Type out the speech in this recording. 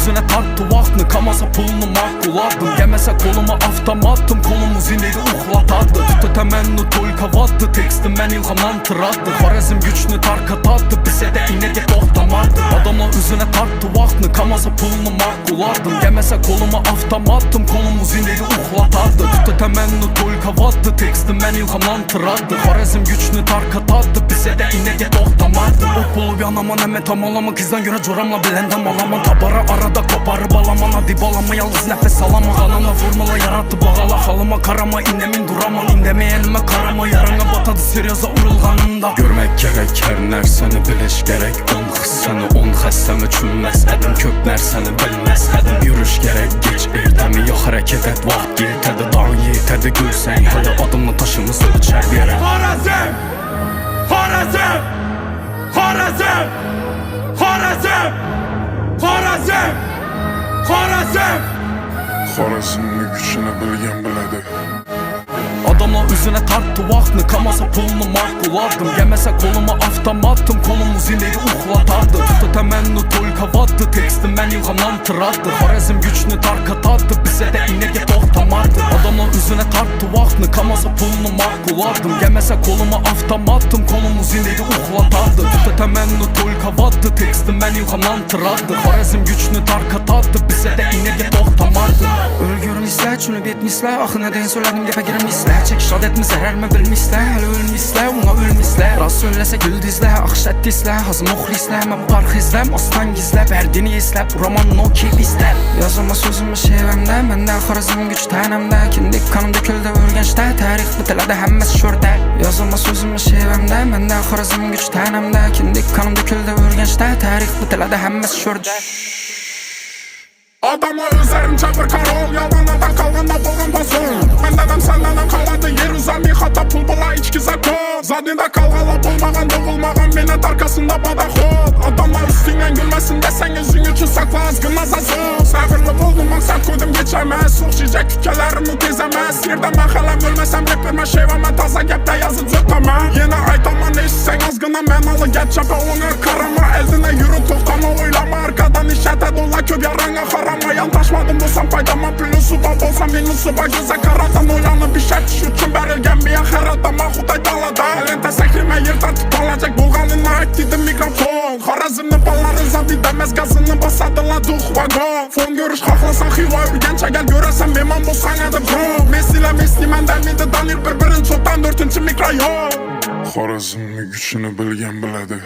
üzüne tarttı vaxtını, kamasa pulunu mahkulardım. Yeməsə koluma avtomattım, kolumuz ineydi uxlatardı. Tuttu təmənnu tolka vaddı, tekstim mən ilhamdan tıraddı. Xarəzm güçlü tarkataddı, bizə də inədi toxtamardı. Adamla üzüne tarttı vaxtını, kamasa pulunu mahkulardım. Yeməsə koluma avtomattım, kolumuz ineydi uxlatardı. Tuttu təmənnu tolka vaddı, tekstim mən ilhamdan tıraddı. Xarəzm güçlü tarkataddı, bizə də inədi toxtamardı. Ok olub yanama, nəmə tam alama, kızdan görə coramla biləndəm alama. Tabara arada koparıb alama, hadi balama, yalnız nəfəs alama. Qanamla formula yarattı bağala, halıma karama, inəmin durama. İndəməyənimə karama, yarana batadı seryoza urulğanında. Görmək gərək, hər nərsəni biliş gərək. 10 xıssəni, 10 xəssəmi çünməz ədim. Köp nərsəni bilməz ədim. Yürüş gərək, geç ertəmi, yox hərəkət et. Vaxt yetədi, dan yetədi, gülsən hədə adımla taşımız ölçər verə. Xarəzm! Xarəzm! Xarəzm! Xarəzm! Xarəzm! Xarəzm! Xarəzmni gücünü bilgən bilədi. Adamla üzüne tarttı vaxtını, kamasa pulunu mahkulardım. Yeməsə koluma avtomattım, kolumuz ineydi uxlatardı. Tuttu təmənnu tolka vaddı, tekstim mən ilhamdan tıraddı. Xarəzm güçlü tarkataddı, bizə də inədi toxtamardı. Adamla üzüne tarttı vaxtını, kamasa pulunu mahkulardım. Yeməsə koluma avtomattım, kolumuz ineydi uxlatardı. Tuttu təmənnu tolka vaddı, tekstim mən ilhamdan tıraddı. Xarəzm güçlü tarkataddı, bizə də inədi toxtamardı. Ölgürüm islə, çünüb etmislə, axı nədən söylədim deyə girim islə. Çəkiş adətmi zərərmi bilmislə, hələ ölmislə, ona ölmislə. Raz söyləsə gül dizlə, axşət dizlə, hazım oxlislə. Mən parx izləm, aslan gizlə, bərdini izlə, bu roman no ki bizdə. Yazılma sözümü şevəmdə, məndə xarəzm güc tənəmdə. Kindik kanım döküldü örgəncdə, tarix bitələdə həmməs şördə. Yazılma sözümü şevəmdə, məndə xarəzm güc tənəmdə. Kindik kanım döküldü örgəncdə, tarix bitələdə həmməs şördə. Adamla özlərim çapır karol, yalanadan qalanda boğan pason. Məndədən səndən qaladı, yer uzami xata pul bula içki zakon. Zadində qalğala bulmağan, doğulmağan, minət arkasında badaxod. Adamlar üstündən gülməsin desən, özün üçün sakla azqınmaz azon. Səbirli buldum, maksat koydum geçəməz, soxşayacaq tükələrimi tezəməz. Yerdə mən xələm ölməsəm, repermə şeyvəmə taza gəbdə yazıb zötəmə. Yenə aytama ne işsən azqına, mənalı gət çapa onu karama. Əldinə yürü toxtama, oylama arkadan işətə dola köp yarana xara. Yantaşmadım bulsam faydama, pülüsü bab olsam minusu bak. Gözə karadan oyanıb bir şərt üçün bərilgən bir yaxər adama xuday dalada. Əlentə səkrimə yerdən tutalacaq, bolğanına etdidim mikrofon. Xarəzmli balların zadı deməz, qazını basadılladıq vagon. Fon görüş xaxlasan xiva ürgənçə, gəl görəsən meman bolsan ədə bro. Messi ilə Messi məndə midi danır bir-birin çoxdan 4-cü mikroyon. Xarəzmni gücünü bilgən bilədi.